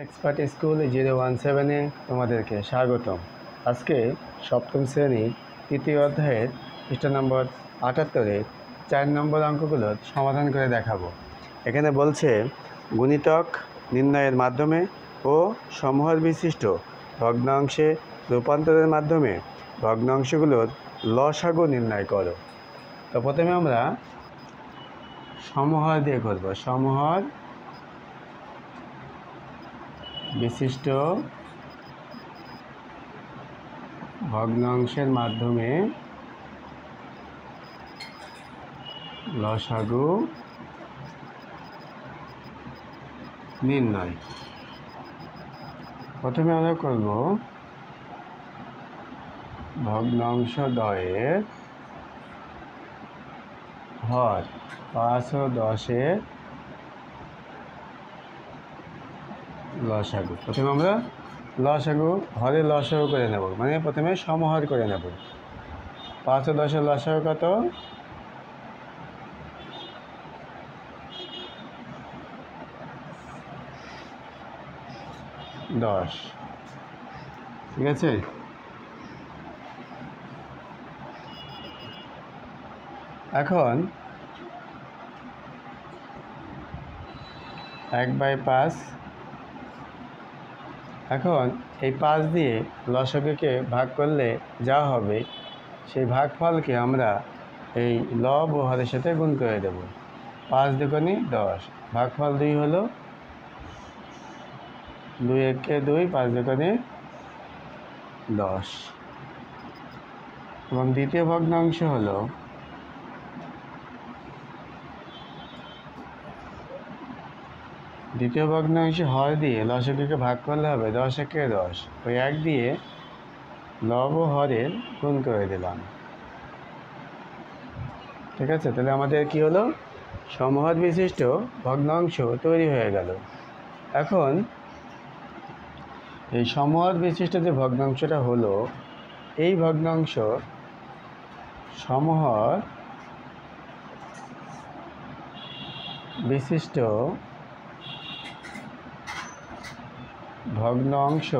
Expert school 017-এ তোমাদেরকে স্বাগতম। আজকে সপ্তম শ্রেণীর তৃতীয় অধ্যায়ের পৃষ্ঠা নম্বর 78-এর 4 নম্বর অঙ্কগুলোর সমাধান করে দেখাবো। এখানে বলছে গুণিতক নির্ণয়ের মাধ্যমে ও সমহর বিশিষ্ট ভগ্নাংশে রূপান্তরের মাধ্যমে ভগ্নাংশগুলোর লসাগু নির্ণয় করো। তো প্রথমে আমরা সমহর দিয়ে করব। সমহর বিশিষ্ট ভগ্নাংশের মাধ্যমে লসাগু নির্ণয়। প্রথমে আমরা করব ভগ্নাংশদ্বয়ের হর 5 ও 10-এর লসাগু। প্রথমে আমরা লসাগু হরের লসাগু করে নেব, মানে প্রথমে সমহর করে নেব। 5 ও 10-এর লসাগু কত? 10। ঠিক আছে, এখন 1/5। এখন এই 5 দিয়ে লসাগুকে ভাগ করলে যা হবে সেই ভাগফলকে আমরা এই লব ও হরের সাথে গুণ করে দেব। 5 দুগুণে 10, ভাগফল 2 হলো। 2 একে 2, 5 দুগুণে 10। এবং দ্বিতীয় ভগ্নাংশ হলো দ্বিতীয় ভগ্নাংশে হর দিয়ে লসাগুকে ভাগ করলে হবে 10 একে 10, ওই 1 দিয়ে লব ও হরের গুণ করে দিলাম। ঠিক আছে, তাহলে আমাদের কি হলো? সমহর বিশিষ্ট ভগ্নাংশ তৈরি হয়ে গেল। এখন এই সমহর বিশিষ্ট যে ভগ্নাংশটা হলো, এই ভগ্নাংশ সমহর বিশিষ্ট ভগ্নাংশ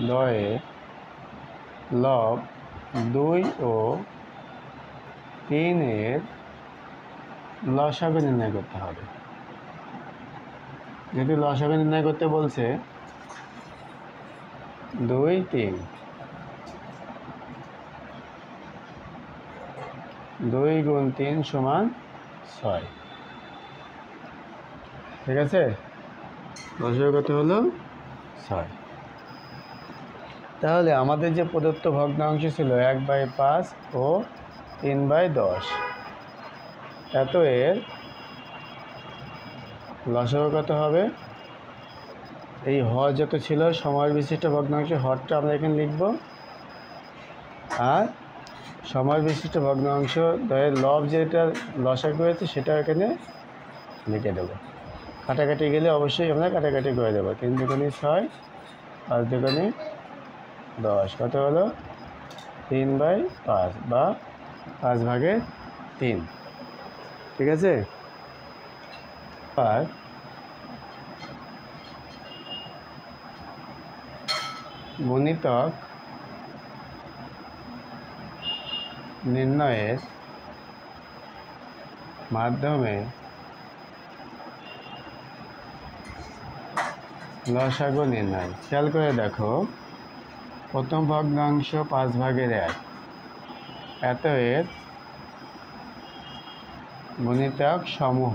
দ্বয়ে লব 2 ও 3-এর লসাগু নির্ণয় করতে হবে। যদি লসাগু নির্ণয় করতে বলছে 2, 3, 2 গুণ 3 সমান 6। ঠিক আছে, লসাগু কত হলো? 6। তাহলে আমাদের যে প্রদত্ত ভগ্নাংশ ছিল 1/5 ও 3/10, এত এর লসাগু কত হবে? এই হর যত ছিল সমহর বিশিষ্ট ভগ্নাংশ, হরটা আমরা এখানে লিখব, আর সমহর বিশিষ্ট ভগ্নাংশ দ্বয়ের লব যেটা লসাগু হয়েছে সেটা এখানে লিখে দেবো। কাটাকাটি গেলে অবশ্যই আমরা কাটাকাটি করে দেবো। 3 দুগুণে 6, 5 দুগুণে 10, কত হলো? 3/5 বা 5/3। ঠিক আছে, আর গুণিতক নির্ণয়ের মাধ্যমে লসাগু নির্ণয়। খেয়াল করে দেখো, প্রথম ভগ্নাংশ 5/1, এত এর গুণিতক সমূহ।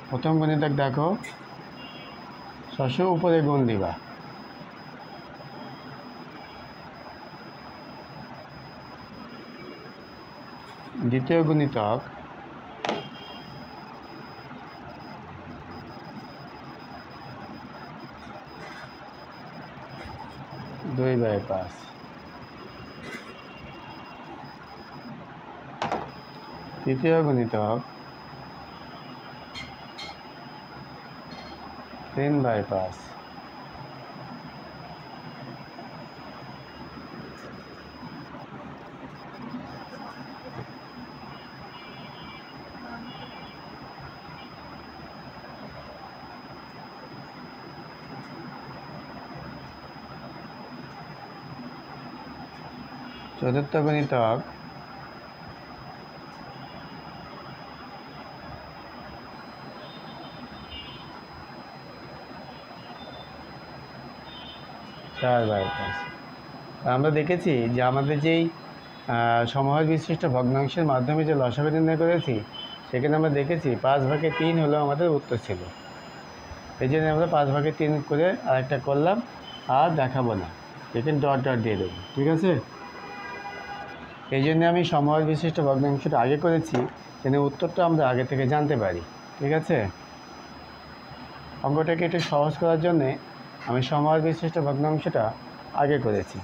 প্রথম গুণিতক দেখো, শস্য উপরে গুণ দিবা। দ্বিতীয় গুণিতক 2/5। তৃতীয় গুণিতক 3/5। চতুর্থ গুণিতক চার বাই পাঁচ। আমরা দেখেছি যে আমাদের যেই সমহার বিশিষ্ট ভগ্নাংশের মাধ্যমে যে লসাগু নির্ণয় করেছি সেখানে আমরা দেখেছি 5/3 হলো আমাদের উত্তর ছিল। এই জন্য আমরা 5/3 করে আরেকটা করলাম, আর দেখাবো না, এখানে ডট ডট দিয়ে দেবো। ঠিক আছে, এই জন্য আমি সমহার বিশিষ্ট ভগ্নাংশটা আগে করেছি, যেন উত্তরটা আমরা আগে থেকে জানতে পারি। ঠিক আছে, অঙ্কটাকে একটু সহজ করার জন্যে আমি সমহার বিশিষ্ট ভগ্নাংশটা আগে করেছি।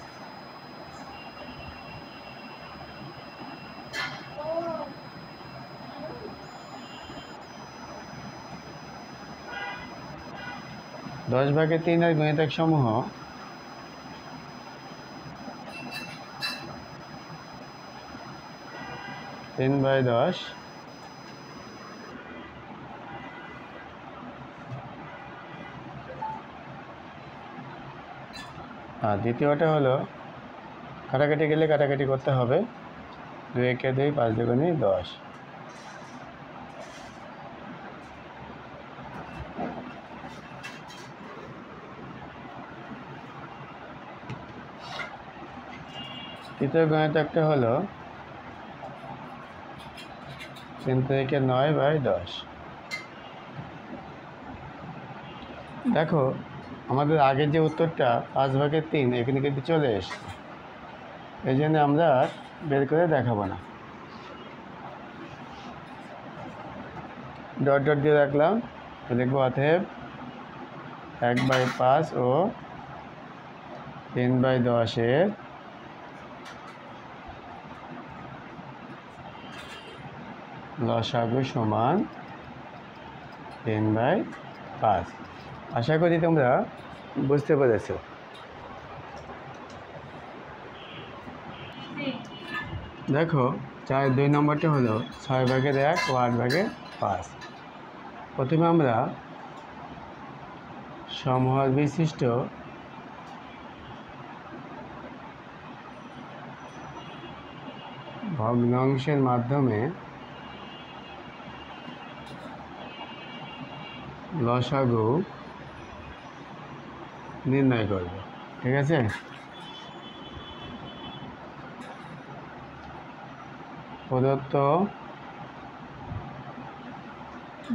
দশ ভাগের 3 এর গুণিতক সমূহ তিন বাই 10, আর দ্বিতীয়টা হলো কাটাকাটি গেলে কাটাকাটি করতে হবে, 2 একে 2, 5 দুগুণে 10। তৃতীয় গুণিতকটা হলো 3 থেকে 9 বাই 10। দেখো আমাদের আগের যে উত্তরটা 5/3 এখানে কিন্তু চলে এসছে, এই জন্য আমরা বের করে দেখাবো না, ডট ডট দিয়ে রাখলাম। লিখবো অতএব 1/5 ও 3/10 এর লসাগু সমান 3/5। আশা করি তোমরা বুঝতে পেরেছ। দেখো 2 নম্বরটা হলো 6/1 ও 8/5। প্রথমে আমরা সমহার বিশিষ্ট ভগ্নাংশের মাধ্যমে লসাগু নির্ণয় করব। ঠিক আছে, প্রদত্ত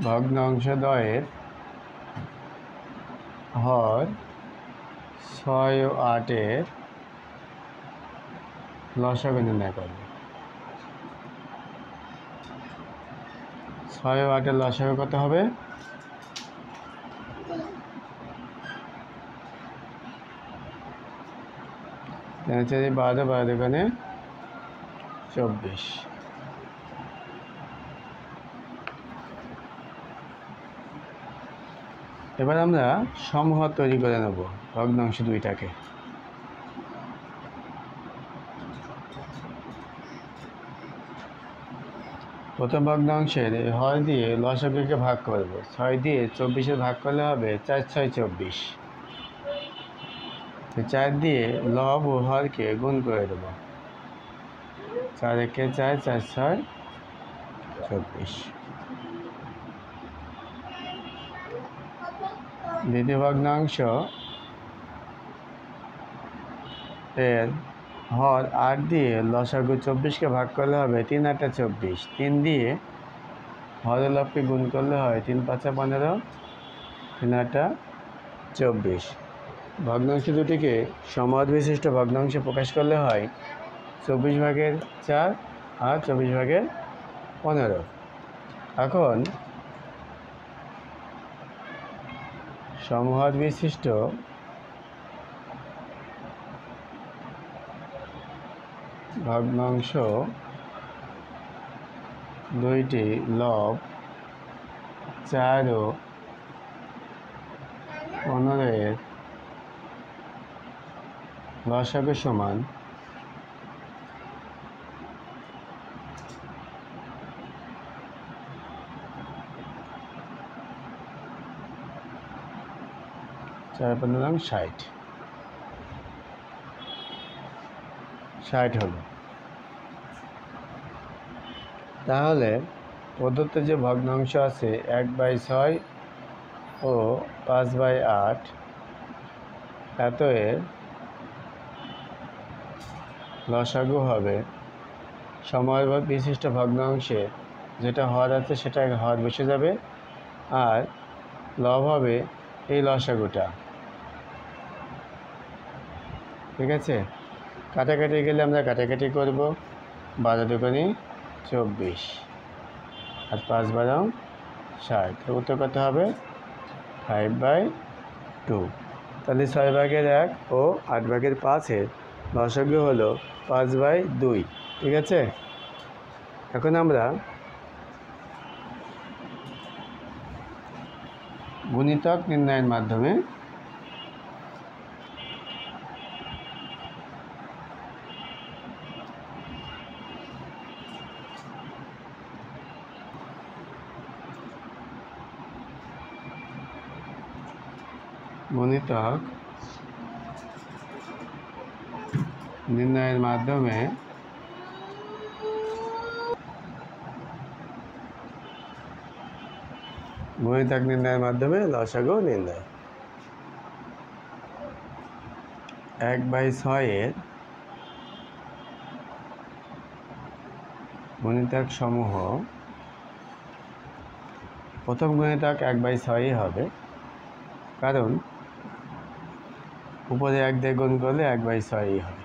ভগ্নাংশদ্বয়ের হর 6 ও 8 এর লসাগু নির্ণয় করব। 6 ও 8 এর লসাগু কত হবে? চারি 12, 12 দুগুণে 24। এবার আমরা সমহর তৈরি করে নেব ভগ্নাংশ দুইটাকে। প্রথম ভগ্নাংশের হর দিয়ে লসাগুকে ভাগ করব। 6 দিয়ে 24 ভাগ করলে হবে 4 6 24। 4 দিয়ে লব ও হরকে গুণ করে দেব, 4 একে 4, 4 6 24। দ্বিতীয় ভগ্নাংশ এর হর 8 দিয়ে লসাগু 24কে ভাগ করলে হবে 3 8 24। 3 দিয়ে হর লবকে গুণ করলে হয় 3 5 15, 3 8 24। ভগ্নাংশ দুটিকে সমহার বিশিষ্ট ভগ্নাংশে প্রকাশ করলে হয় 24/4 আর 24/15। এখন সমহার বিশিষ্ট ভগ্নাংশ দুইটি লব 4 ও 15 এর লসাগু সমান 4 15 60। 60 হলো। তাহলে প্রদত্ত যে ভগ্নাংশ আছে 1/6 ও 5/8 এত এর লসাগু হবে সময় বিশিষ্ট ভগ্নাংশে যেটা হর আছে সেটা হর বসে যাবে, আর লব হবে এই লসাগুটা। ঠিক আছে, কাটাকাটি গেলে আমরা কাটাকাটি করব। 12 দুগুণে 24 আর 5 12 60। উত্তর কত হবে? 5/2। তাহলে 6/1 ও 8/5-এর লসাগু হলো 5/2। ঠিক আছে, এখন আমরা গুণিতক নির্ণয়ের মাধ্যমে গুণিতক নির্ণয়ের মাধ্যমে লসাগু নির্ণয়। 1/6-এর গুণিতক সমূহ, প্রথম গুণিতক 1/6 হবে, কারণ উপরে 1 দিয়ে গুণ করলে 1/6 হবে।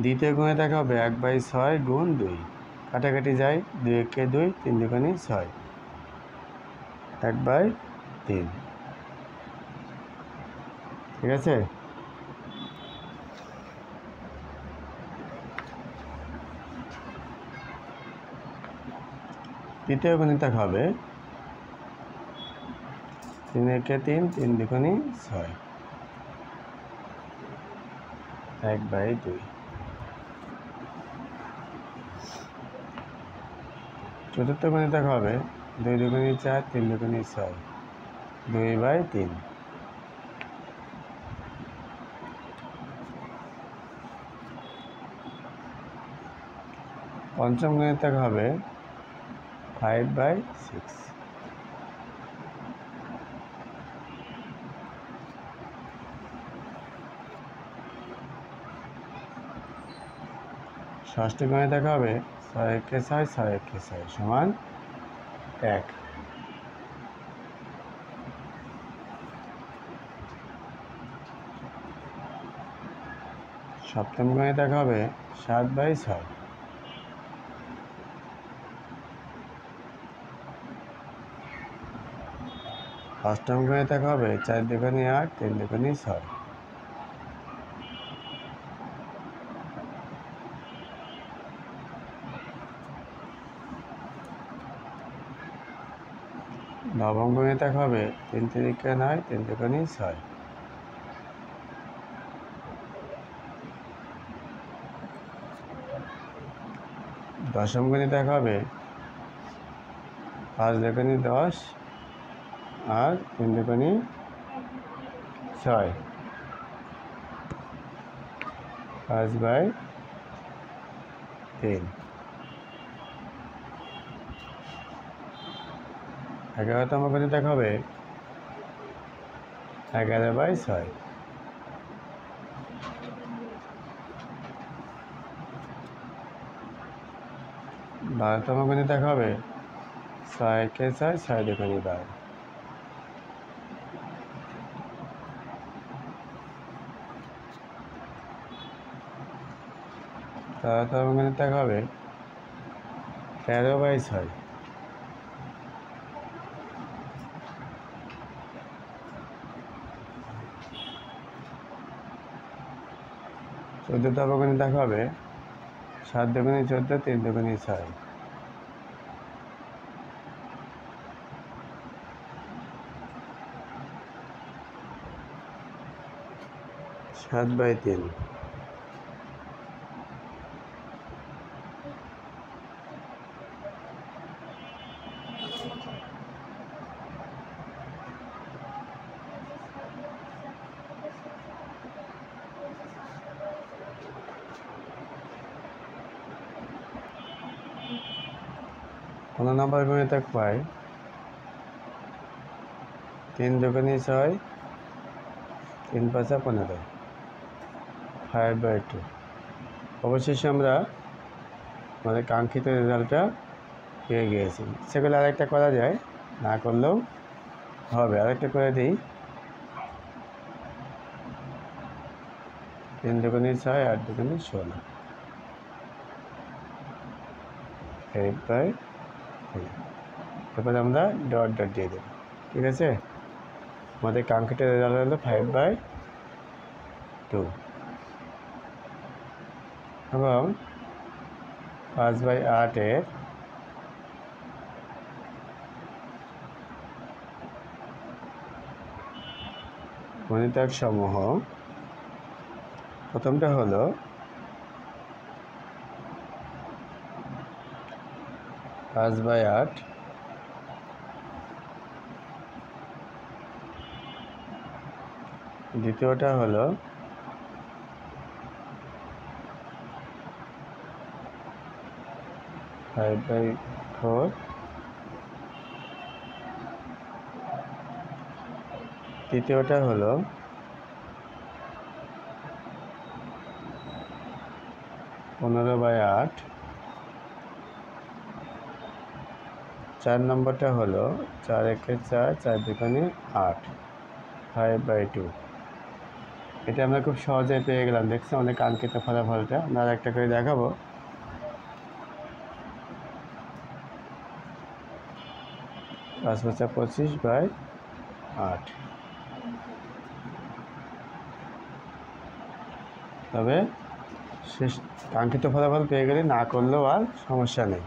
দ্বিতীয় গুণিতক হবে 1/6 গুণ 2, কাটাকাটি যায়, 2 একে 2, 3 দুগুণে 6, 1/3। ঠিক আছে, তৃতীয় গুণিতক হবে 3 একে 3, 3 দুগুণে 6, 1/2। চতুর্থ গুণিতক হবে 2 দুগুণে 4, 3 দুগুণে 6, 2/3। পঞ্চম গুণিতক হবে 5/6। ষষ্ঠ গুণিতক হবে 6 একে 6, 6 একে 6 সমান 1। সপ্তম গুণিতক হবে 7/6। অষ্টম গুণিতক হবে 4 দুগুণে 8, 3 দুগুণে 6। নবম গুণিতক হবে 3 তিরিকে 9, 3 দুগুণে 6। দশম গুণিতক হবে 5 দুগুণে 10 আর 3 দুগুণে 6, 5/3। 11তম গুণিতক হবে 11/6। 12তম গুণিতক হবে 6 একে 6, 6 দুগুণে 12। 13তম গুণিতক হবে 13/6। 14তম গুণিতক হবে 7 দুগুণে 14, 3 দুগুণে 6। 7/3। 15 নম্বর গুণিতক পাই 3 দুগুণে 6, 3 পাঁচা 15, 5/2। অবশেষে আমরা আমাদের কাঙ্ক্ষিত রেজাল্টটা পেয়ে গিয়েছি। সেগুলো আরেকটা করা যায়, না করলেও হবে। আরেকটা করে দিই, 3 দুগুণে 6, 8 দুগুণে 16, 8/3। এরপরে আমরা ডট ডট দিয়ে দেব। ঠিক আছে, আমাদের কাঙ্ক্ষিত রেজাল্ট হলো 5/2 এবং 5/8 গুণিতক সমূহ। প্রথমটা হলো 5/8, দ্বিতীয়টা হলো 5/4, তৃতীয়টা হলো 15/8, 4 নম্বরটা হলো 4 একে 4, 4 দুগুণে 8, 5/2। এটা আমরা খুব সহজে পেয়ে গেলাম। দেখছি আমাদের কাঙ্ক্ষিত ফলাফলটা। আমরা একটা করে দেখাবো। 5 5 25/8। তবে শেষ কাঙ্ক্ষিত ফলাফল পেয়ে গেলে না করলেও আর সমস্যা নেই।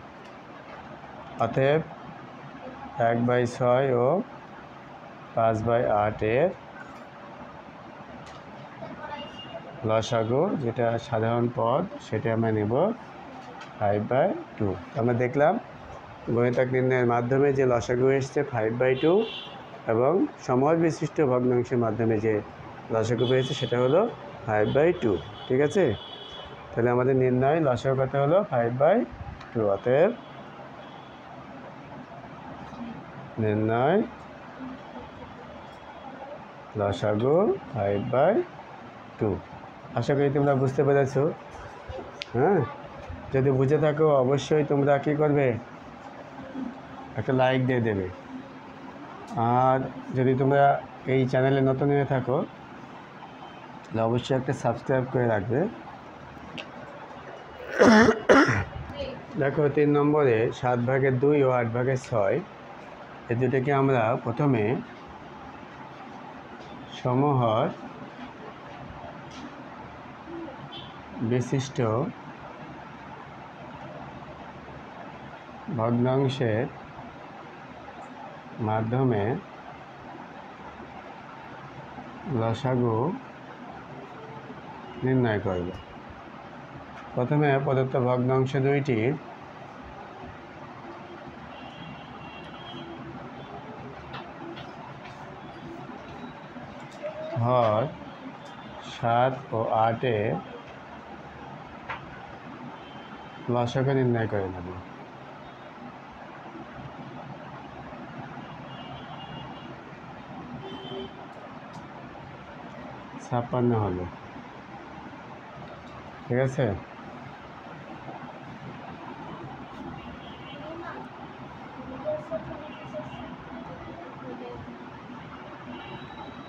অতএব 1/6 ও 5/8 লসাগু, যেটা সাধারণ পদ, সেটা আমরা নেব 5/2। আমরা দেখলাম গণিতক নির্ণয়ের মাধ্যমে যে লসাগু এসছে 5/2 এবং সমহর বিশিষ্ট ভগ্নাংশের মাধ্যমে যে লসাগু পেয়েছে সেটা হলো 5/2। ঠিক আছে, তাহলে আমাদের নির্ণয় লসাগু কত হলো 5/2। অতএব নির্ণয় লসাগু 5/2। আশা করি তোমরা বুঝতে পেরেছো। হ্যাঁ, যদি বুঝে থাকো অবশ্যই তোমরা কী করবে, একটা লাইক দিয়ে দেবে। আর যদি তোমরা এই চ্যানেলে নতুন হয়ে থাকো তাহলে অবশ্যই একটা সাবস্ক্রাইব করে রাখবে। দেখো 3 নম্বরে 7/2 ও 8/6 এই দুটোকে আমরা প্রথমে সমহর বিশিষ্ট ভগ্নাংশের মাধ্যমে লসাগু নির্ণয় করব। প্রথমে প্রদত্ত ভগ্নাংশ দুইটির হর 7 ও 8 লসাগু নির্ণয় করে নেব। ছাপ্পান্ন হলো। ঠিক আছে,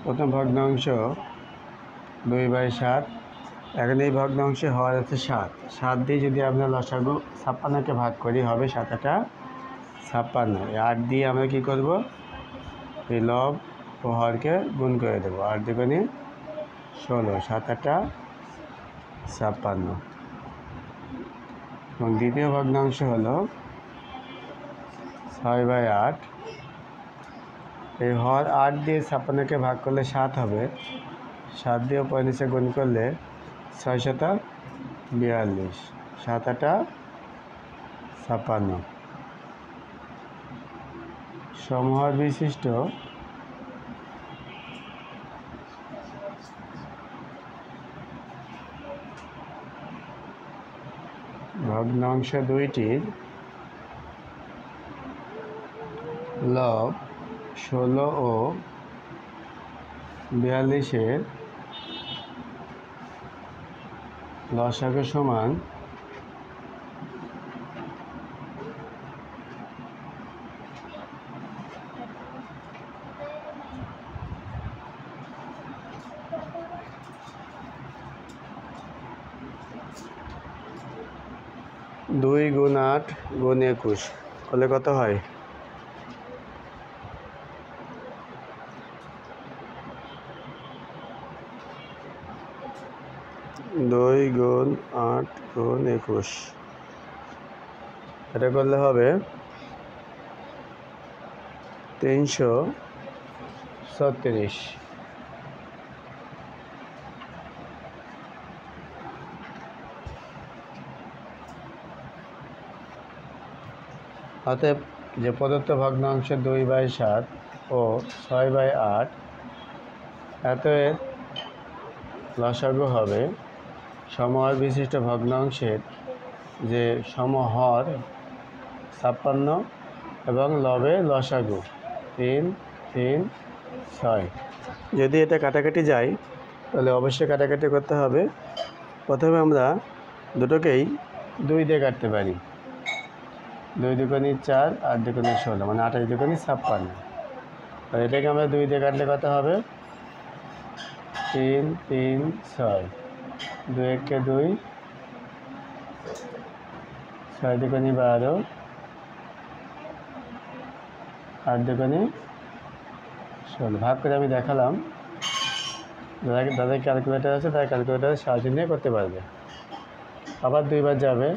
প্রথম ভগ্নাংশ 2/7। এখন এই ভগ্নাংশে হওয়ার আছে 7। 7 দিয়ে যদি আমরা লসাগু 56কে ভাগ করি হবে 7 8 56। 8 দিয়ে আমরা কী করব, এই লব ও হরকে গুণ করে দেবো। 8 দুগুণে 16, 7 8 56। এবং দ্বিতীয় ভগ্নাংশ হলো 6/8। এই হর 8 দিয়ে 56কে ভাগ করলে 7 হবে। 7 দিয়ে উপরে নিচে গুণ করলে 6 7 42, 7 8 56। সমহর বিশিষ্ট ভগ্নাংশ দুইটির লব 16 ও 42-এর লসাগু সমান 2 × 8 × 21 করলে কত হয়? 2 × 8 × 21 এটা করলে হবে 336। অতএব যে প্রদত্ত ভগ্নাংশ 2/7 ও 6/8 এত এর লসাগু হবে সমহর বিশিষ্ট ভগ্নাংশের যে সমহর 56 এবং লবে লসাগু 3, 3, 6। যদি এটা কাটাকাটি যায় তাহলে অবশ্যই কাটাকাটি করতে হবে। প্রথমে আমরা দুটোকেই 2 দিয়ে কাটতে পারি। 2 দুগুণে 4, 8 দুগুণে 16, মানে 28 দুগুণে 56। আর এটাকে আমরা 2 দিয়ে কাটলে কত হবে? 3, 3, 6, 2 একে 2, 6 দুগুণে 12, 8 দুগুণে 16। ভাগ করে আমি দেখালাম, যাদের ক্যালকুলেটার আছে তারা ক্যালকুলেটারের সাহায্য নিয়ে করতে পারবে। আবার 2 বার যাবে,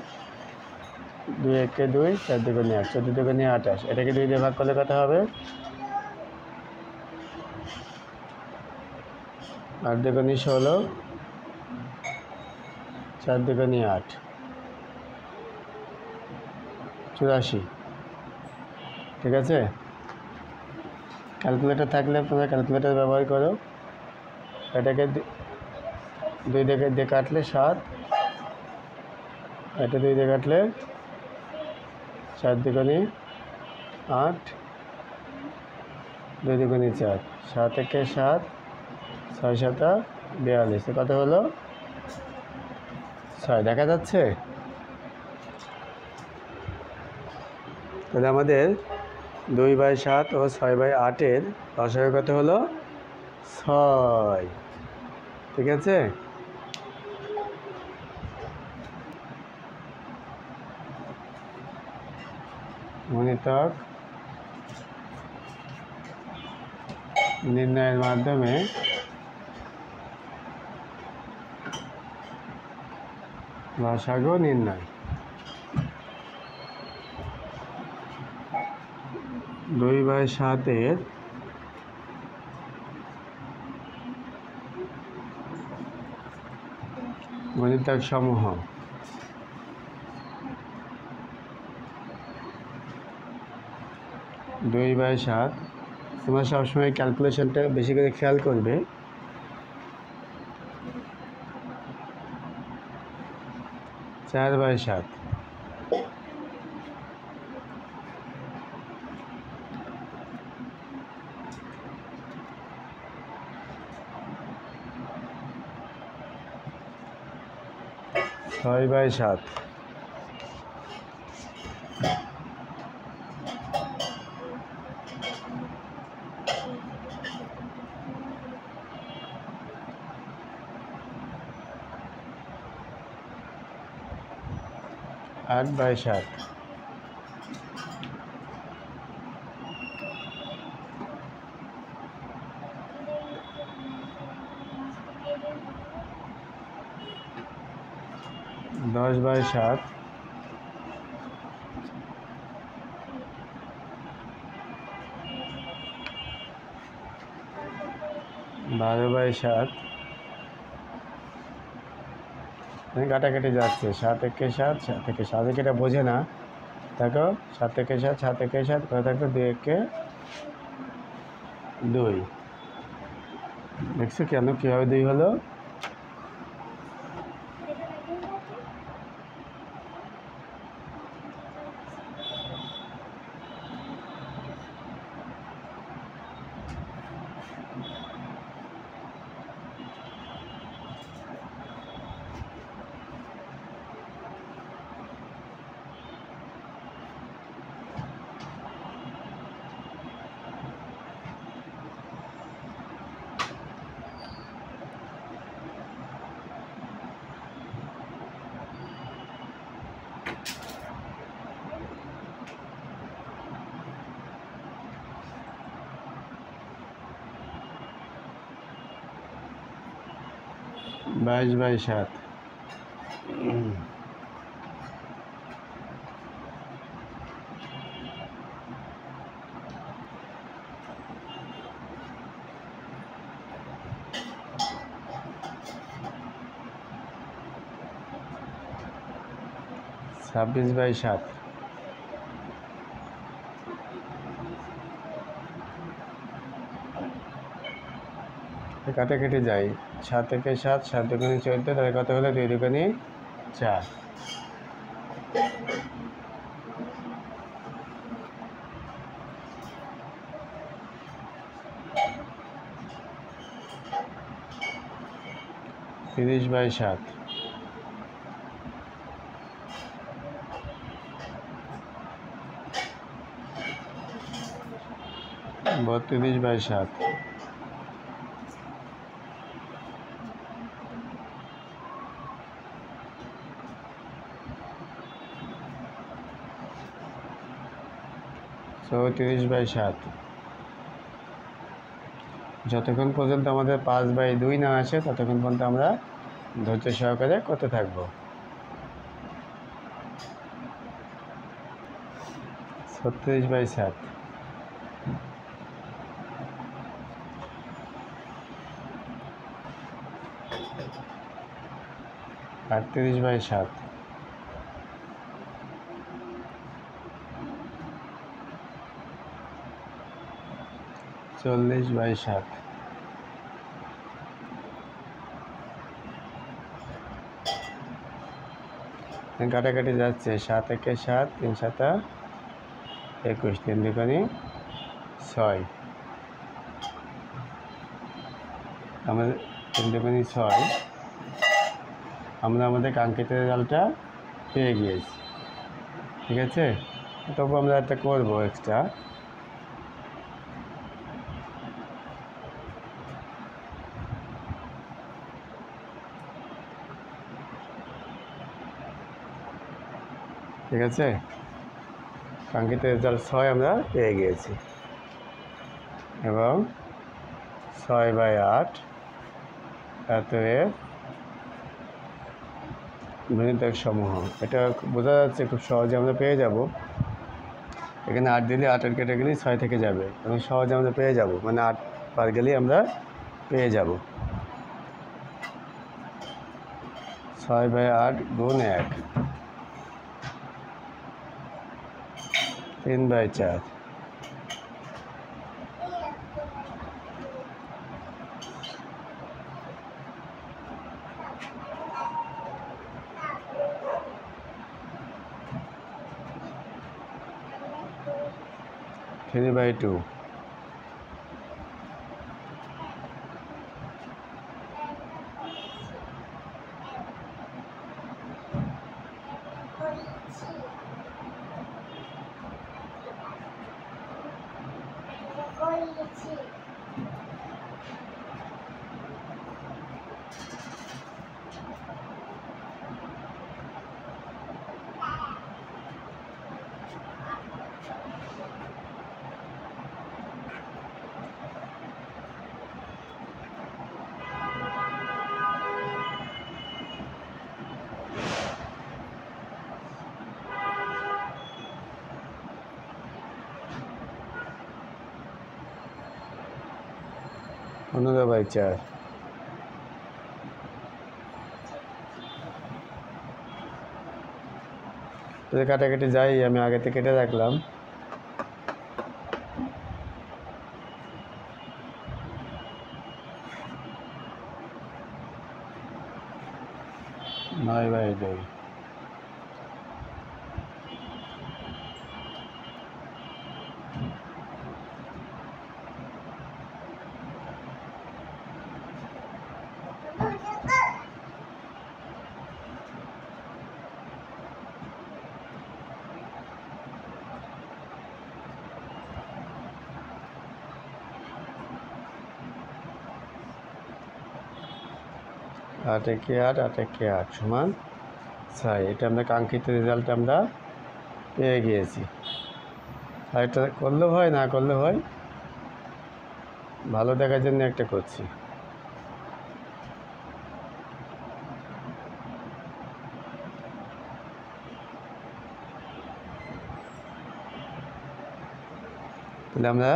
2 একে 2, 4 দুগুণে 8, 14 দুগুণে 28। এটাকে 2 দিয়ে ভাগ করলে কত হবে? 8 দুগুণে 16, 4 দুগুণে 8, 84। ঠিক আছে? ক্যালকুলেটর থাকলে তোমরা ক্যালকুলেটর ব্যবহার করো। এটাকে 2 দিয়ে কাটলে 7, এটা 2 দিয়ে কাটলে 4 দুগুণে 8, 2 দুগুণে 4, 7 একে 7, 6 7 42। কত হলো? 6। দেখা যাচ্ছে? তাহলে আমাদের 2/7 ও 6/8-এর লসাগু কত হলো? 6। ঠিক আছে? গুণিতক নির্ণয়ের মাধ্যমে লসাগু নির্ণয়। 2/7-এর গুণিতক সমূহ। 2/7, তোমরা সবসময় ক্যালকুলেশনটা বেশি করে খেয়াল করবে। 4/7, 6/7, 8/7, 10/7, 12/7। কাটাকাটি যাচ্ছে, 7 একে 7, 7 একে 7। এটা বোঝে না, দেখো 7 একে 7, 7 একে 7 করে থাকতো, 2 একে 2। দেখছো কেন কীভাবে 2 হলো? 22/7 26/7 কাটা কেটে যায় 7 থেকে 7 7 দুগুণে 14 তাহলে কত হলো 2 দুগুণে 4 30/7 32/7 34/7 যতক্ষণ পর্যন্ত আমাদের 5/2 না আসে ততক্ষণ পর্যন্ত আমরা ধৈর্য সহকারে করতে থাকব। 36/7 38/7 40/7 কাটাকাটি যাচ্ছে 7 থেকে 7 3 7 21 3 দুগুণে 6 আমাদের 3 দুগুণে 6 আমরা আমাদের কাঙ্ক্ষিত রেজাল্টটা পেয়ে গিয়েছি। ঠিক আছে, তবু আমরা একটা করবো এক্সট্রা। ঠিক আছে, কাঙ্ক্ষিত রেজাল্ট 6 আমরা পেয়ে গিয়েছি এবং 6/8 এতএব গুণিতক সমূহ। এটা বোঝা যাচ্ছে খুব সহজে আমরা পেয়ে যাব। এখানে 8 দিলে 8 কেটে গেলেই 6 থেকে যাবে এবং সহজে আমরা পেয়ে যাব, মানে 8 বার গেলেই আমরা পেয়ে যাব। 6/8 গুণ 1 3/4 3/2 15/4 যদি কাটাকাটি যাই আমি আগে থেকে কেটে রাখলাম। নয় বাই 2 8 একে 8 8 একে 8 সমান 6। এটা আমরা কাঙ্ক্ষিত রেজাল্ট আমরা পেয়ে গিয়েছি। আর এটা করলেও হয়, না করলেও হয়, ভালো দেখার জন্য একটা করছি। তাহলে আমরা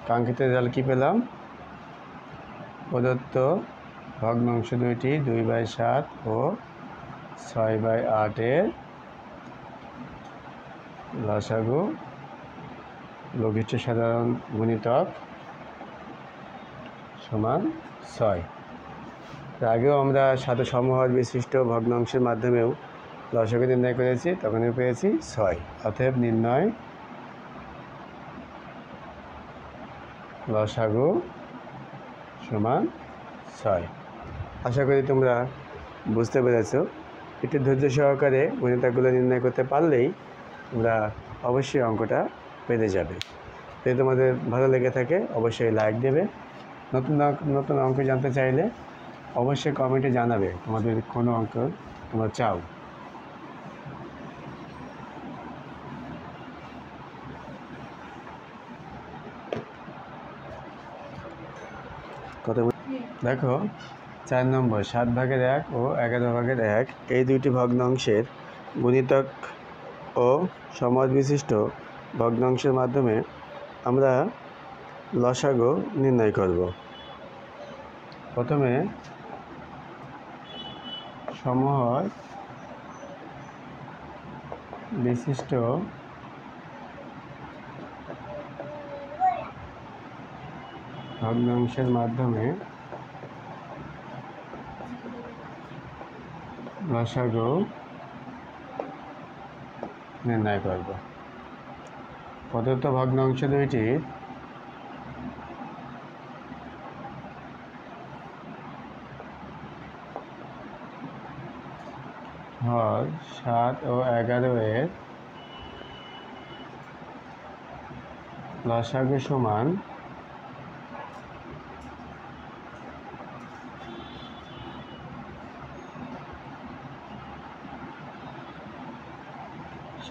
কাঙ্ক্ষিত রেজাল্ট কী পেলাম? প্রদত্ত ভগ্নাংশ দুইটি 2/7 ও 6/8 লসাগু লঘিষ্ঠ সাধারণ গুণিতক সমান 6। আগেও আমরা সাথে সমহর বিশিষ্ট ভগ্নাংশের মাধ্যমেও লসাগু নির্ণয় করেছি, তখনই পেয়েছি 6। অতএব নির্ণয় লসাগু সমান 6। আশা করি তোমরা বুঝতে পেরেছ। একটু ধৈর্য সহকারে গণিতকগুলো নির্ণয় করতে পারলেই তোমরা অবশ্যই অঙ্কটা পেরে যাবে। যদি তোমাদের ভালো লেগে থাকে অবশ্যই লাইক দেবে। নতুন অঙ্ক জানতে চাইলে অবশ্যই কমেন্টে জানাবে তোমাদের কোনো অঙ্ক তোমরা চাও। দেখো 4 নম্বর 7/1 ও 11/1 এই দুইটি ভগ্নাংশের গুণিতক ও সমহর বিশিষ্ট ভগ্নাংশের মাধ্যমে আমরা লসাগু নির্ণয় করব। প্রথমে সমহর বিশিষ্ট ভগ্নাংশের মাধ্যমে লসাগু নির্ণয় করব। প্রদত্ত ভগ্নাংশ দুইটির হর 7 ও 11 এর লসাগু সমান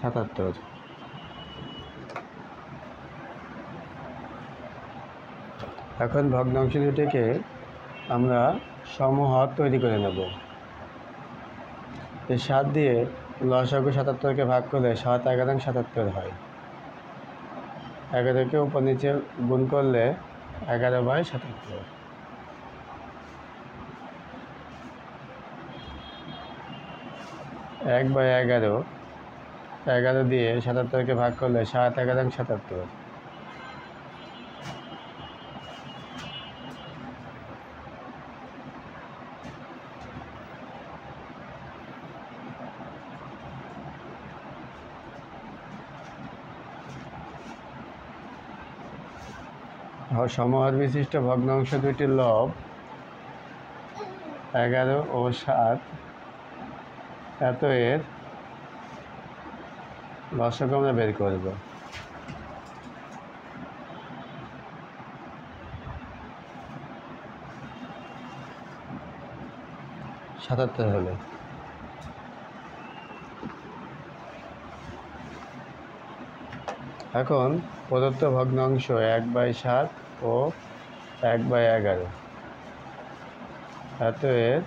77। এখন ভগ্নাংশ দুটিকে আমরা সমহর তৈরি করে নেব। এই 7 দিয়ে লসাগু 77কে ভাগ করলে 7 11 77 হয়। 11কে উপর নিচে গুণ করলে 11/77। এক বাই 11 দিয়ে 77কে ভাগ করলে 7 11 77। সমহর বিশিষ্ট ভগ্নাংশ দুইটির লব 11 ও 7 এত এর লসাগু আমরা বের করব। সাতাত্তর হলে এখন প্রদত্ত ভগ্নাংশ 1/7 ও 1/11 এত এর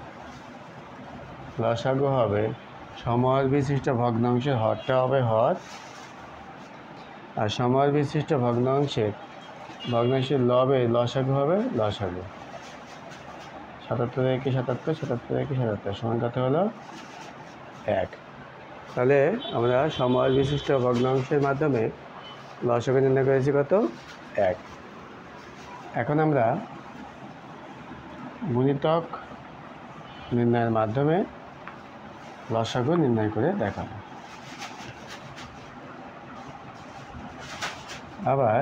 লসাগু হবে। সমহর বিশিষ্ট ভগ্নাংশের হরটা হবে হর, আর সমহর বিশিষ্ট ভগ্নাংশের লবে লসাগু হবে লসাগু। 77 একে 77, 77 একে 77 সমান কত হলো 1। তাহলে আমরা সমহর বিশিষ্ট ভগ্নাংশের মাধ্যমে লসাগু নির্ণয় করেছি কত 1। এখন আমরা গুণিতক নির্ণয়ের মাধ্যমে লসাগু নির্ণয় করে দেখাবো। আবার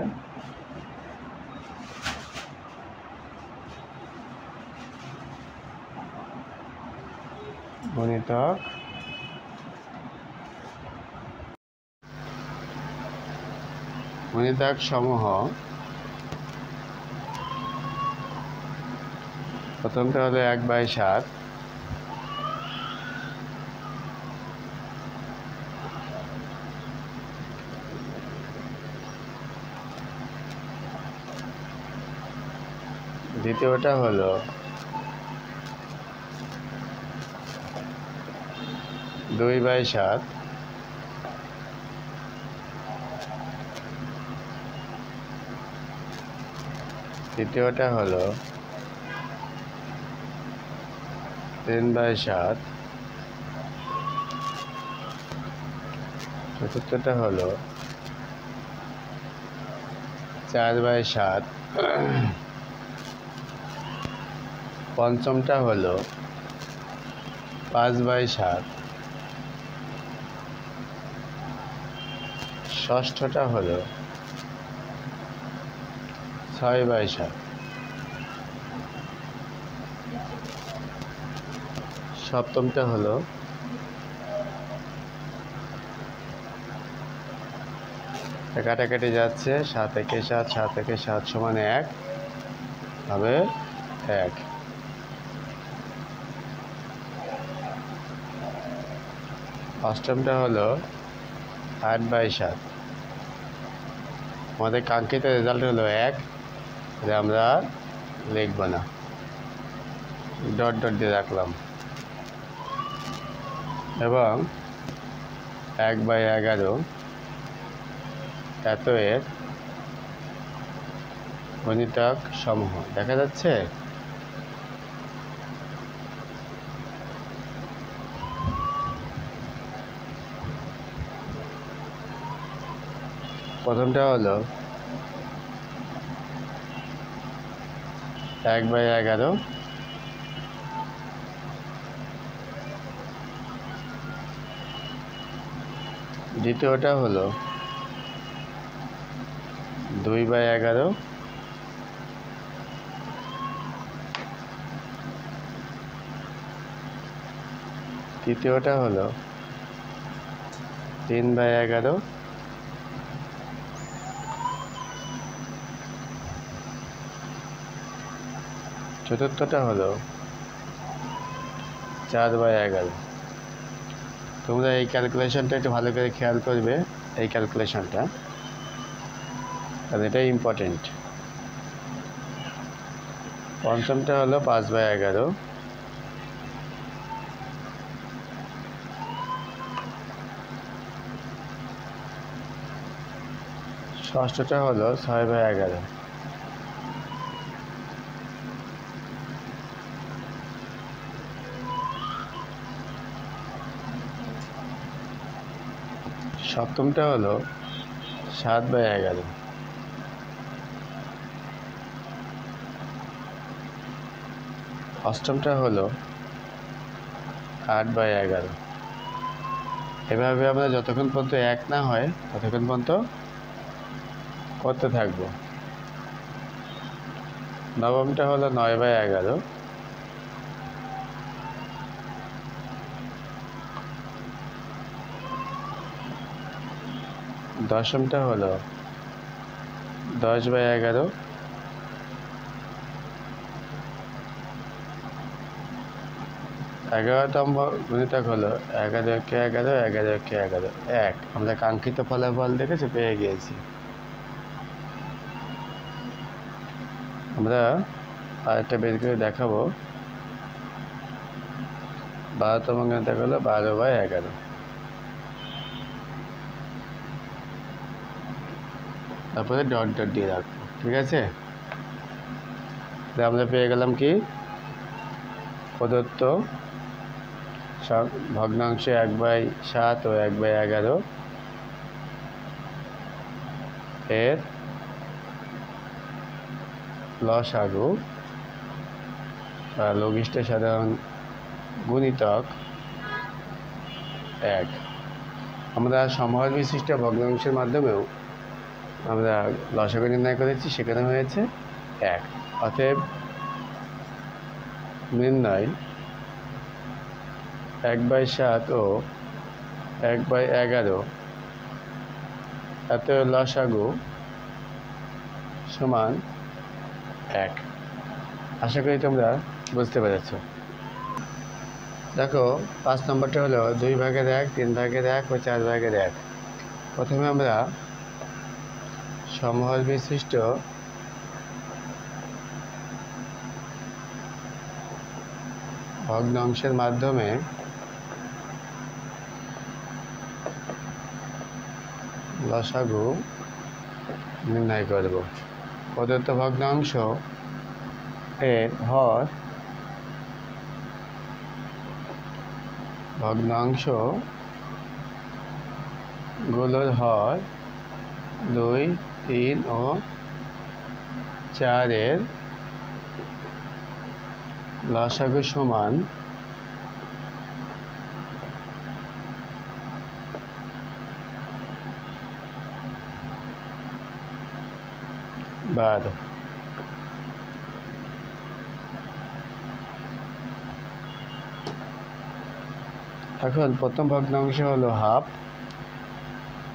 গুণিতক সমূহ প্রথমটা হলো 1/7, দ্বিতীয়টা হলো 2/7, তৃতীয়টা হলো 3/7, চতুর্থটা হলো 4/7, পঞ্চমটা হলো 5/7, ষষ্ঠটা হলো 6/7, সপ্তমটা হলো কাটাকাটি যাচ্ছে, 7 একে 7, 7 একে 7 সমান 1 হবে 1। অষ্টমটা হলো 8/7, আমাদের কাঙ্ক্ষিত রেজাল্ট হলো 1, এটা আমরা লিখব না, ডট ডট দিয়ে রাখলাম। এবং 1/11 এত এর গণিতক সমূহ দেখা যাচ্ছে। প্রথমটা হলো 1/11, দ্বিতীয়টা হলো 2/11, তৃতীয়টা হলো 3/11, চতুর্থটা হলো 4/11। তোমরা এই ক্যালকুলেশনটা একটু ভালো করে খেয়াল করবে, এই ক্যালকুলেশনটা, কারণ এটাই ইম্পর্টেন্ট। পঞ্চমটা হলো 5/11, ষষ্ঠটা হলো 6/11, সপ্তমটা হলো 7/11, অষ্টমটা হলো 8/11। এভাবে আমরা যতক্ষণ পর্যন্ত 1 না হয় ততক্ষণ পর্যন্ত করতে থাকবো। নবমটা হলো 9/11, দশমটা হলো 10/11, এগারোতম গণিতক হলো 11 একে 11, 11 একে 11, 1। আমরা কাঙ্ক্ষিত ফলাফল দেখেছি, পেয়ে গিয়েছি। আমরা আরেকটা বের করে দেখাবো। 12তম গণিতক হলো 12/11, তারপরে ডট ডট দিয়ে রাখবো, ঠিক আছে। আমরা পেয়ে গেলাম কি, প্রদত্ত ভগ্নাংশ 1/7 ও 1/11 এর লসাগু বা লঘিষ্ঠ সাধারণ গুণিতক 1। আমরা সমহর বিশিষ্ট ভগ্নাংশের মাধ্যমেও আমরা লসাগু নির্ণয় করেছি, সেখানে হয়েছে 1। অতএব নির্ণয় 1/7 ও 1/11 এত লসাগু সমান 1। আশা করি তোমরা বুঝতে পেরেছ। দেখো 5 নম্বরটা হলো 2/1, 3/1 ও 4/1। প্রথমে আমরা সমহর বিশিষ্ট ভগ্নাংশের মাধ্যমে লসাগু নির্ণয় করব। প্রদত্ত ভগ্নাংশ এর হর ভগ্নাংশগুলোর হর 2, 3 ও 4 এর লসাগু সমান 12। এখন প্রথম ভগ্নাংশ হলো হাফ।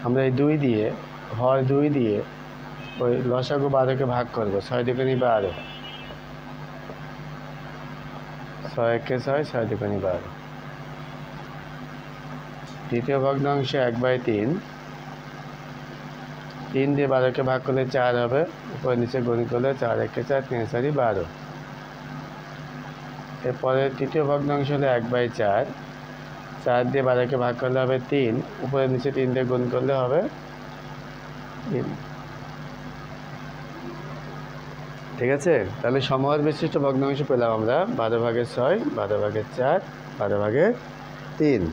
আমরা এই 2 দিয়ে হর 2 দিয়ে ওই লসাগু 12কে ভাগ করব। 6 দুগুণে 12, 6 একে 6, 6 দুগুণে 12। দ্বিতীয় ভগ্নাংশ 1/3। 3 দিয়ে 12কে ভাগ করলে 4 হবে, উপরে নিচে গুণ করলে 4 একে 4, 3 4 12। এরপরে তৃতীয় ভগ্নাংশ হলো 1/4। 4 দিয়ে 12কে ভাগ করলে হবে 3, উপরে নিচে 3 দিয়ে গুণ করলে হবে 3। ঠিক আছে, তাহলে সমহর বিশিষ্ট ভগ্নাংশ পেলাম আমরা 12/6, 12/4, 12/3।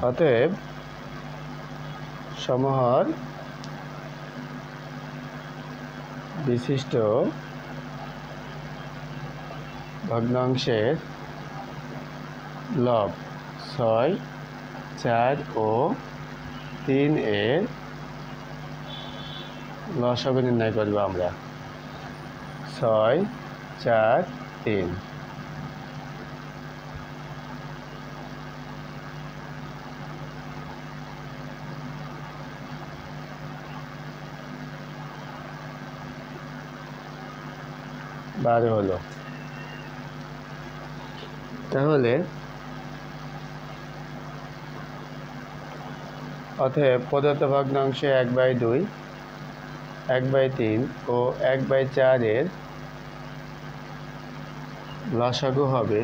অতএব সমহর বিশিষ্ট ভগ্নাংশের লব 6, 4 ও 3 এর লসাগু নির্ণয় করব আমরা। 6, 4, 3। বারো হলো। তাহলে অতএব প্রদত্ত ভগ্নাংশে 1/2, 1/3 ও 1/4 এর লসাগু হবে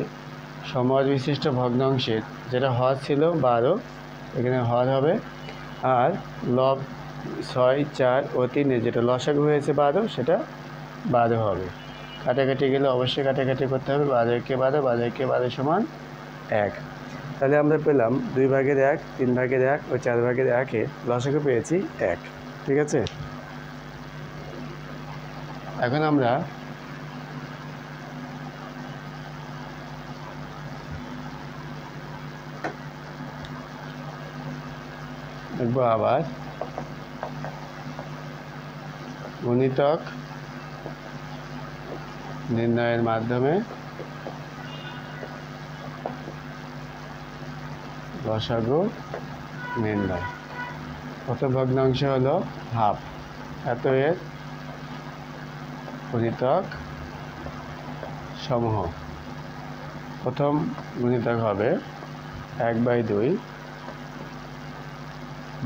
সমহর বিশিষ্ট ভগ্নাংশের, যেটা হর ছিল 12, এখানে হর হবে, আর লব 6, 4 ও 3 এর যেটা লসাগু হয়েছে 12, সেটা 12 হবে। কাটাকাটি গেলে অবশ্যই কাটাকাটি করতে হবে। 12 একে 12, 12 একে 12 সমান 1। তাহলে আমরা পেলাম 2/1, 3/1 ও 4/1 লসাগু পেয়েছি 1। ঠিক আছে, এখন আমরা দেখবো আবার গুণিতক নির্ণয়ের মাধ্যমে লসাগু নির্ণয়। প্রথম ভগ্নাংশ হলো হাফ, এত এর গুণিতক সমূহ। প্রথম গুণিতক হবে 1/2,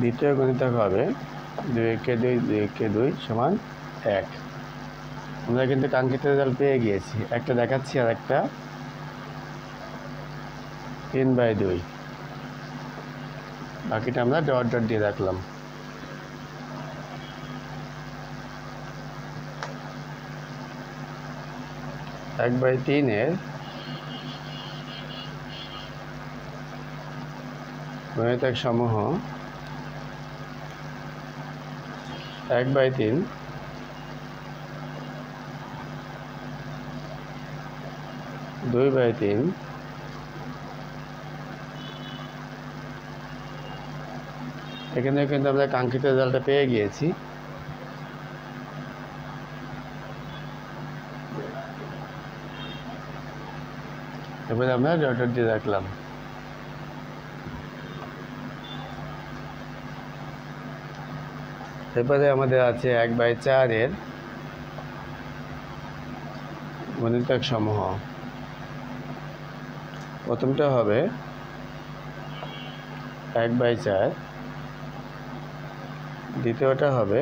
দ্বিতীয় গুণিতক হবে 2 একে 2, 2 একে 2 সমান 1। আমরা কিন্তু কাঙ্ক্ষিত রেজাল্ট পেয়ে গিয়েছি। একটা দেখাচ্ছি, আর একটা 3/2, বাকিটা আমরা ডট ডট দিয়ে রাখলাম। এক বাই 3 এর গুণিতক সমূহ 1/3, 2/3, এখানে কিন্তু আমরা কাঙ্ক্ষিত রেজাল্টটা পেয়ে গিয়েছি। এবারে আমরা ডট ডট দিয়ে রাখলাম। এবারে আমাদের আছে 1/4 এর গুণিতক সমূহ। প্রথমটা হবে 1/4, দ্বিতীয়টা হবে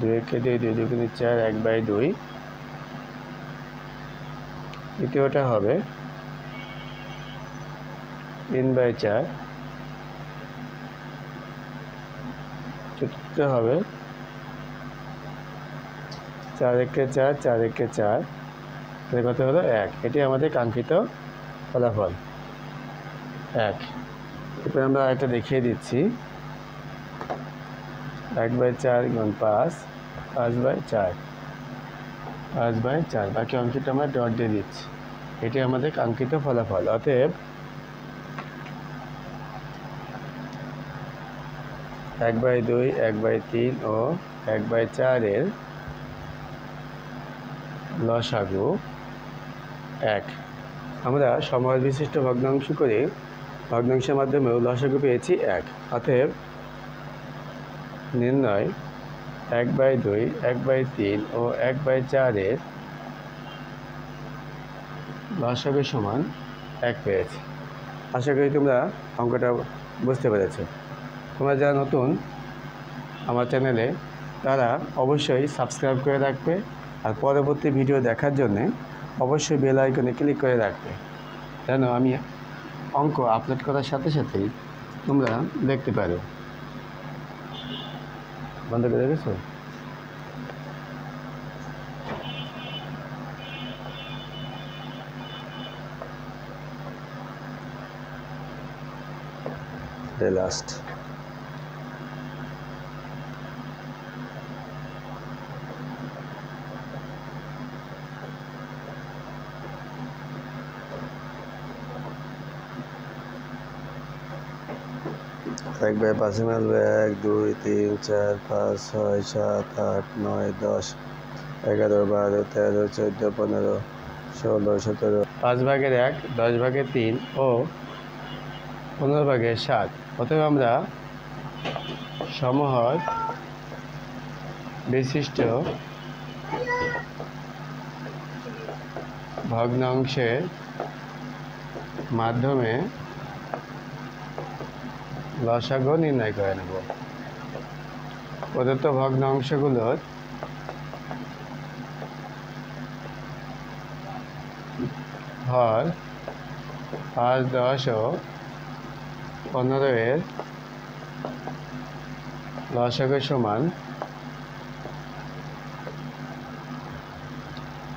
2 একে 2, 2 দুগুণে 4, 1/2, তৃতীয়টা হবে 3/4, চতুর্থ হবে 4 একে 4, 4 একে 4, তাহলে কত হলো 1। এটি আমাদের কাঙ্ক্ষিত ফলাফল 1। এরপর আমরা আরেকটা দেখিয়ে দিচ্ছি। 1/4 গুণ 5, 5/4, 5/4। বাকি অঙ্কটা আমরা ডট দিয়ে দিচ্ছি। এটি আমাদের কাঙ্ক্ষিত ফলাফল। অতএব 1/2, 1/3 ও 1/4 এর লসাগু 1। আমরা সময় বিশিষ্ট ভগ্নাংশ করে ভগ্নাংশের মাধ্যমেও লসাগু পেয়েছি 1। অতএব নির্ণয় 1/2, 1/3 ও 1/4 এর লসাগু সমান 1 পেয়েছি। আশা করি তোমরা অঙ্কটা বুঝতে পেরেছ। তোমরা যারা নতুন আমার চ্যানেলে, তারা অবশ্যই সাবস্ক্রাইব করে রাখবে, আর পরবর্তী ভিডিও দেখার জন্যে অবশ্যই বেল আইকনে ক্লিক করে রাখবে, যেন আমি অঙ্ক আপলোড করার সাথে সাথেই তোমরা দেখতে পারো। বন্ধ করে রেখেছো? লাস্ট এক বাই 5 মিলবে 1, 2, 3, 4, 5, 6, 7, 8, 9, 10, 11, 12, 13, 14, 15, 16, 17। 5/1, 10/3 ও 15/7। অতএব আমরা সমহর বিশিষ্ট ভগ্নাংশের মাধ্যমে লসাগু নির্ণয় করে নেব। প্রদত্ত ভগ্নাংশগুলোর হর 5, 10 ও 15 এর লসাগু সমান,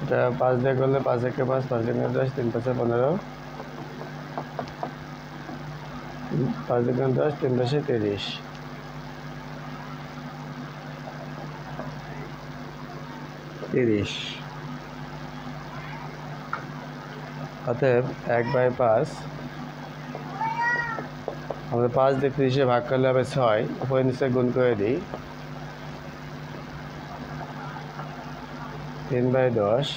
এটা 5 দিয়ে করলে 5 একে 5, 5 একে 10, 3 5 15, 5 একে 10, 3 10 30, 30। অতএব 1/5 আমরা 5 দিয়ে 30 ভাগ করলে হবে 6, উপরে নিচে গুণ করে দিই। 3/10,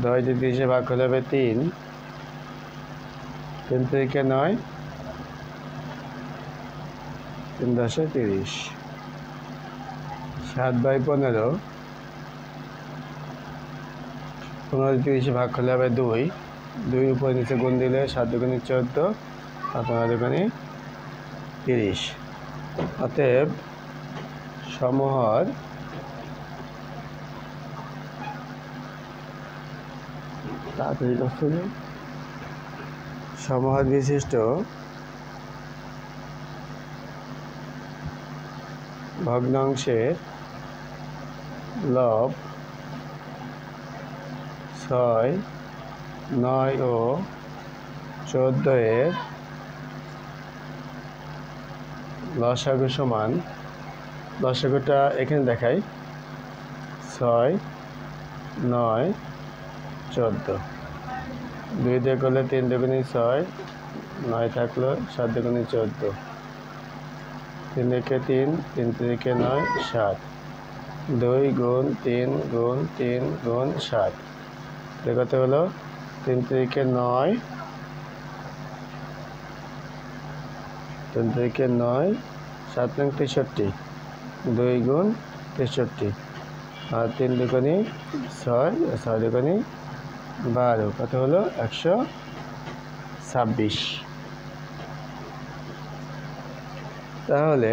10 দিয়ে 30 ভাগ করলে হবে 3, 3 থেকে 9, 3 10 30। 7/15, 15 দিয়ে 30 ভাগ করলে হবে 2, 2 উপরে নিচে গুণ দিলে 7 দুগুণে 14, আর 15 দুগুণে 30। অতএব সমহর সমহর বিশিষ্ট ভগ্নাংশের লব 6, 9 ও 14 এর লসাগু সমান, লসাগুটা এখানে দেখাই, 6, 9, 14। 2 দিয়ে করলে 3 দুগুণে 6, 9 থাকলো, 7 দুগুণে 14, 3 একে 3, 3 থেকে 9, 7, 2 গুণ 3 গুণ 3 গুণ 7, কত হলো 3 থেকে 9, 3 থেকে 9, 7 নং 63, 2 গুণ 63, আর 3 দুগুণে 6, 6 দুগুণে 12, কত হলো 126। তাহলে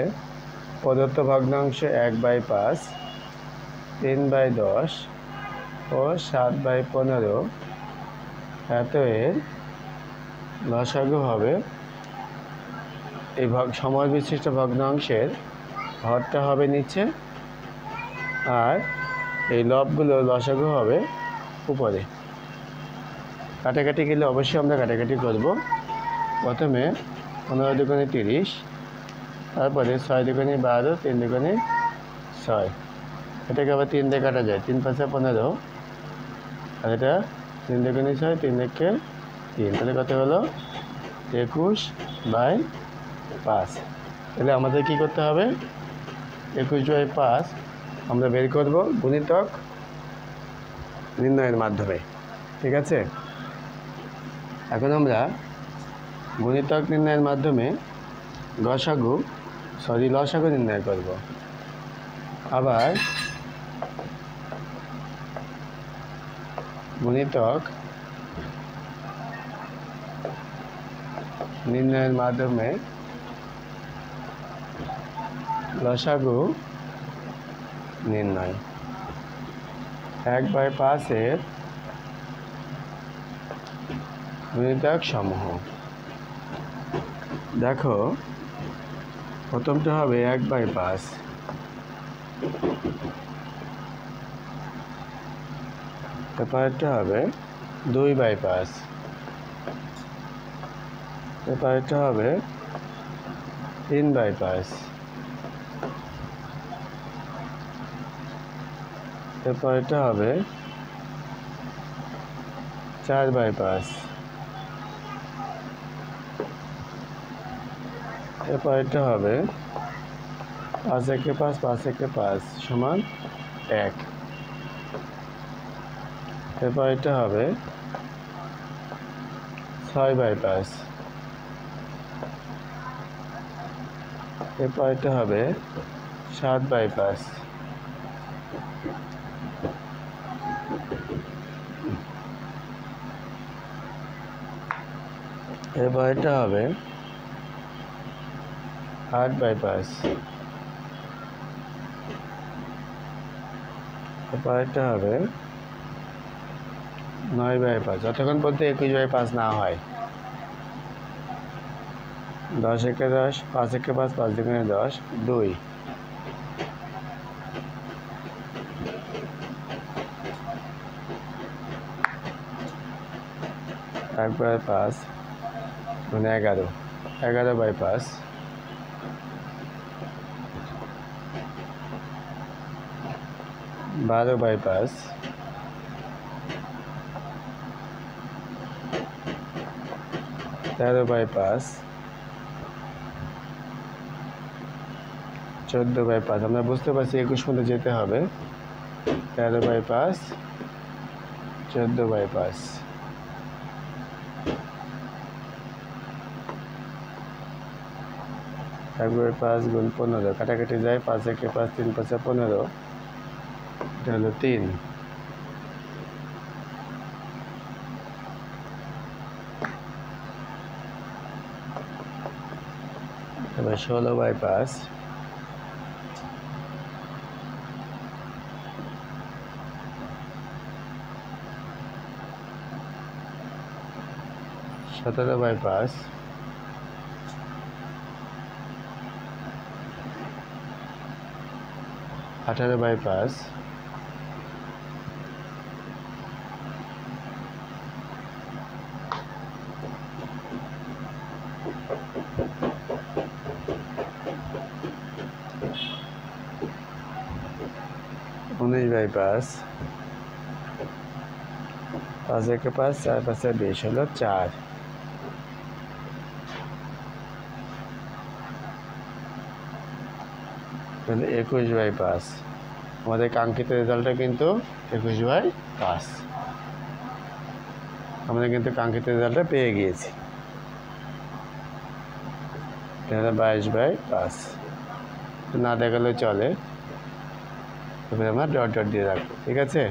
প্রদত্ত ভগ্নাংশ 1/5, 3/10 ও 7/15 এত এর লসাগু হবে। এই সময় বিশিষ্ট ভগ্নাংশের হরটা হবে নিচে আর এই লবগুলো লসাগু হবে উপরে। কাটাকাটি গেলে অবশ্যই আমরা কাটাকাটি করব। প্রথমে 15 দুগুণে 30, তারপরে 6 দুগুণে 12, 3 দুগুণে 6। এটাকে আবার 3 দিয়ে কাটা যায়, 3 5 15। আর এটা 3 দুগুণে 6, 3 একে 3, তাহলে কত হলো 21/5। তাহলে আমাদের কি করতে হবে, 21/5 আমরা বের করব গুণিতক নির্ণয়ের মাধ্যমে। ঠিক আছে, এখন আমরা গুণিতক নির্ণয়ের মাধ্যমে লসাগু নির্ণয় করব। আবার গুণিতক নির্ণয়ের মাধ্যমে লসাগু নির্ণয়। 1/5 গুণিতক সমূহ। দেখো, প্রথমটা হবে 1/5, তারপরটা হবে 2/5, তারপরটা হবে 3/5, তারপরটা হবে 4/5, এরপরটা হবে 5 একে 5, 5 একে 5 সমান 1। এরপরটা হবে 6/5, এরপরটা হবে 7/5, এরপরটা হবে 8/5, এরপরটা হবে 9/5, যতক্ষণ পর্যন্ত 21/5 না হয়। 10 একে 10, 5 একে 5, 5 দুগুণে 10, 2। একবার 5 মানে 11, 11/5, 12/5, 13/5, 14/5। আমরা বুঝতে পারছি 21 পর্যন্ত যেতে হবে। 13/5, 14/5। 1/5 গুণ 15, কাটাকাটি যায়, 5 একে 5, 3 5 15, এটা হলো 3। এবার 16/5, 17/5, 18/5, 19/5, 5 একে 5, 4 5 20 হলো 4। তাহলে 21/5 আমাদের কাঙ্ক্ষিত রেজাল্টটা কিন্তু 21/5। আমরা কিন্তু কাঙ্ক্ষিত রেজাল্টটা পেয়ে গিয়েছি। তাহলে 22/5 না দেখালেও চলে, তবে আমরা ডট ডট দিয়ে রাখবো। ঠিক আছে,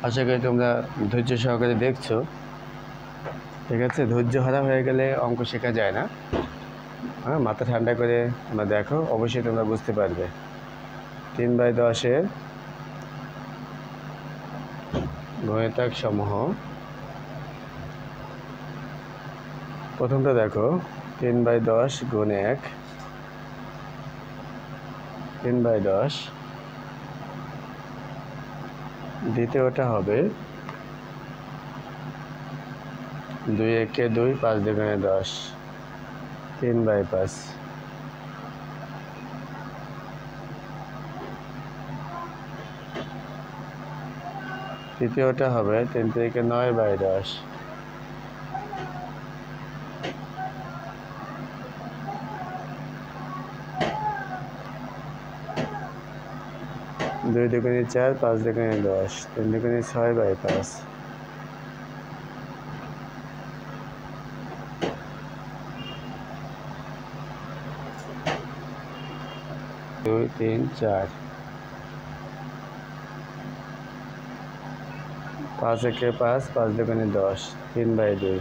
আশা করি তোমরা ধৈর্য সহকারে দেখছো। ঠিক আছে, ধৈর্য হারা হয়ে গেলে অঙ্ক শেখা যায় না। হ্যাঁ, মাথা ঠান্ডা করে তোমরা দেখো, অবশ্যই তোমরা বুঝতে পারবে। 3/10 গুণিতক সমূহ। প্রথমটা দেখো, 3/10 গুণ 1, 3/10। দ্বিতীয়টা হবে 2 একে 2, 5 দুগুণে 10, 3/5। তৃতীয়টা হবে 3 3 9/10, 2 দুগুণে 4, 5 দুগুণে 10, 3 দুগুণে 6/5। 2 3 4, 5 একে 5, 5 দুগুণে 10, 3/2।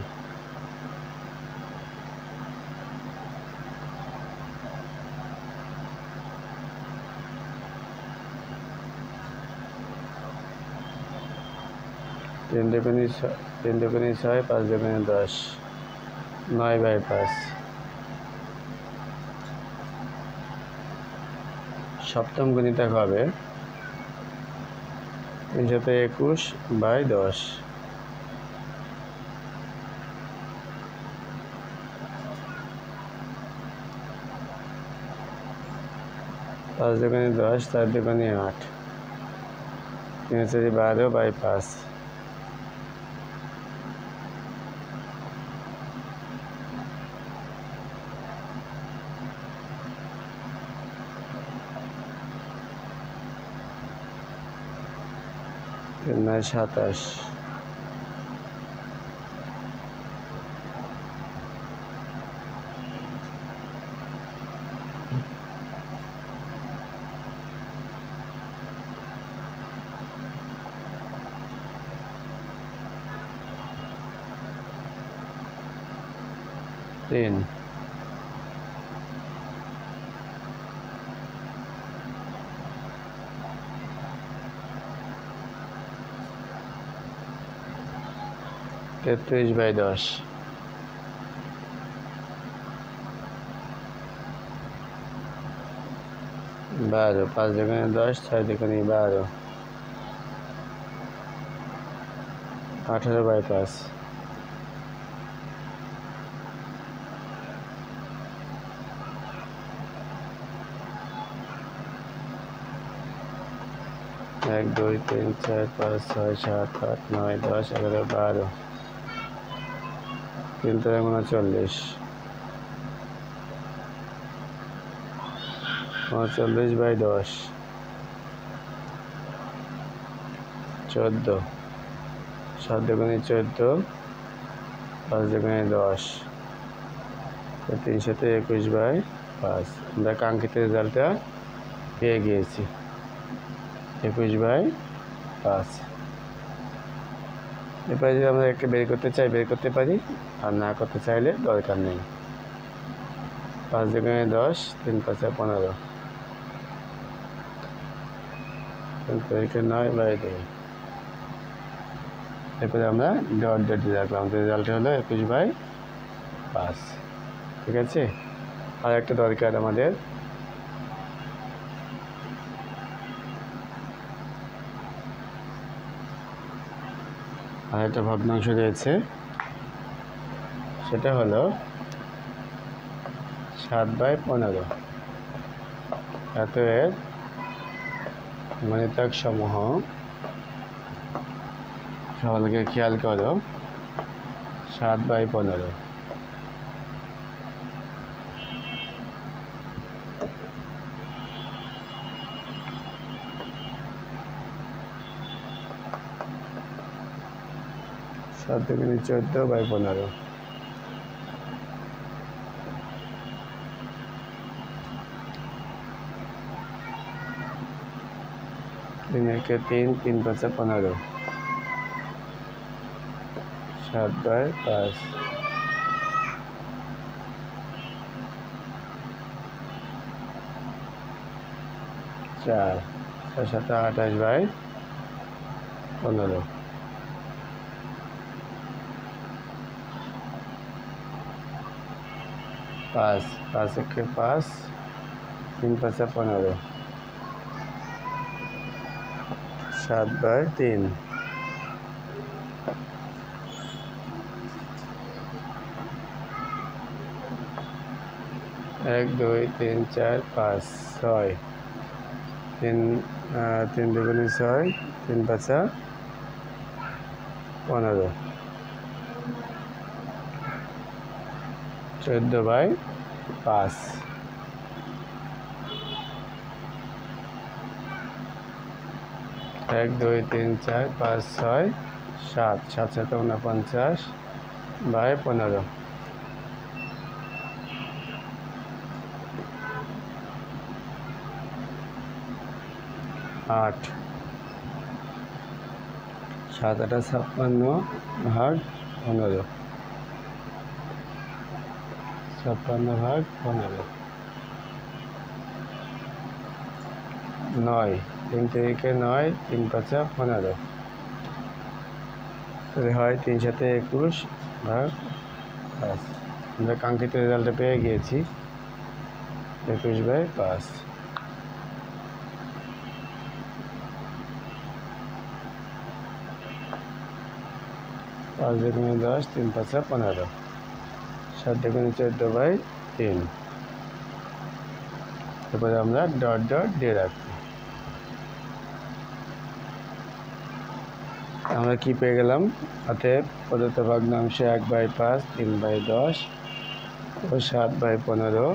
3 দুগুণে 6, 5 দুগুণে 10, 9/5। সপ্তম গুণিতক হবে 321/10, 5 দুগুণে 10, 4 দুগুণে 8, 3 4 12/5। 3 9 27। 3 33/10, 12, 5 দুগুণে 10, 6 দুগুণে 12, 18/5। 1 2 3 4 5 6 7 8 9 10 11 12, 3 3 39, 39/10, 14, 7 দুগুণে 14, 5 দুগুণে 10, 321/5। আমরা কাঙ্ক্ষিত রেজাল্টটা পেয়ে গিয়েছি, 21/5। এরপরে যদি আমরা একে বের করতে চাই বের করতে পারি, আর না করতে চাইলে দরকার নেই। 5 দুগুণে 10, 3 5 15, 3 3 9/2। এরপরে আমরা ডট ডট দিয়ে রাখলাম, আমাদের রেজাল্ট হলো 21/5। ঠিক আছে, আর একটা দরকার আমাদের, আর একটা ভগ্নাংশ রয়েছে, সেটা হলো 7/15। অতএব গুণিতক সমূহ, সকলকে খেয়াল করো, 7/15। 7 দুগুণে 14/15, 3 একে 3, 3 5 15, 7/5। 4 4 7 28/15, 5 5 একে 5, 3 5 15, 7/3। 1 2 3 4 5 6 3 3 দুগুণে 6 3 5 15 14/5। 1 2 3 4 5 6 7 7 7 49/15। 8 7 8 56/15। 56/15। 9 3 3 9 3 5 15। তাহলে হয় 3 7 21/5। আমরা কাঙ্ক্ষিত রেজাল্টটা পেয়ে গিয়েছি 21/5। 5 দুগুণে 10 3 5 15। 7 দুগুণে 14/3। তারপরে আমরা ডট ডট দিয়ে রাখবো। আমরা কি পেয়ে গেলাম? অতএব প্রদত্ত ভগ্নাংশ 1/5 3/10 ও 7/15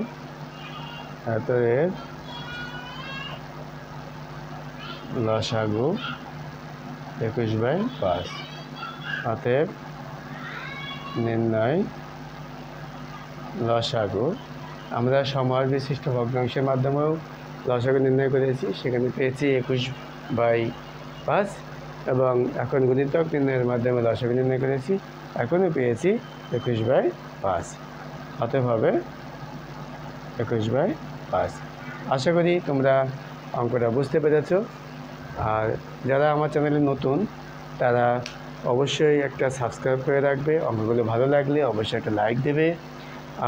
অতএব লসাগু 21/5। অতএব নির্ণয় লসাগু। আমরা সময় বিশিষ্ট ভগ্নাংশের মাধ্যমেও লসাগু নির্ণয় করেছি, সেখানে পেয়েছি 21/5 এবং এখন গুণিতক নির্ণয়ের মাধ্যমে লসাগু নির্ণয় করেছি, এখনও পেয়েছি 21/5। অতএব হবে 21/5। আশা করি তোমরা অঙ্কটা বুঝতে পেরেছ। আর যারা আমার চ্যানেলে নতুন তারা অবশ্যই একটা সাবস্ক্রাইব করে রাখবে। অঙ্কগুলো ভালো লাগলে অবশ্যই একটা লাইক দেবে।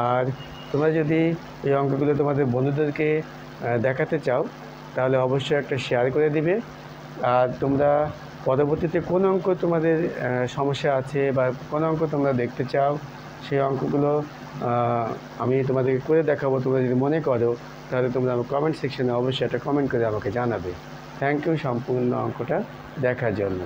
আর তোমরা যদি এই অঙ্কগুলো তোমাদের বন্ধুদেরকে দেখাতে চাও তাহলে অবশ্যই একটা শেয়ার করে দিবে। আর তোমরা পরবর্তীতে কোন অঙ্ক তোমাদের সমস্যা আছে বা কোন অঙ্ক তোমরা দেখতে চাও সেই অঙ্কগুলো আমি তোমাদেরকে করে দেখাবো। তোমরা যদি মনে করো তাহলে তোমরা আমার কমেন্ট সেকশনে অবশ্যই একটা কমেন্ট করে আমাকে জানাবে। থ্যাংক ইউ সম্পূর্ণ অঙ্কটা দেখার জন্য।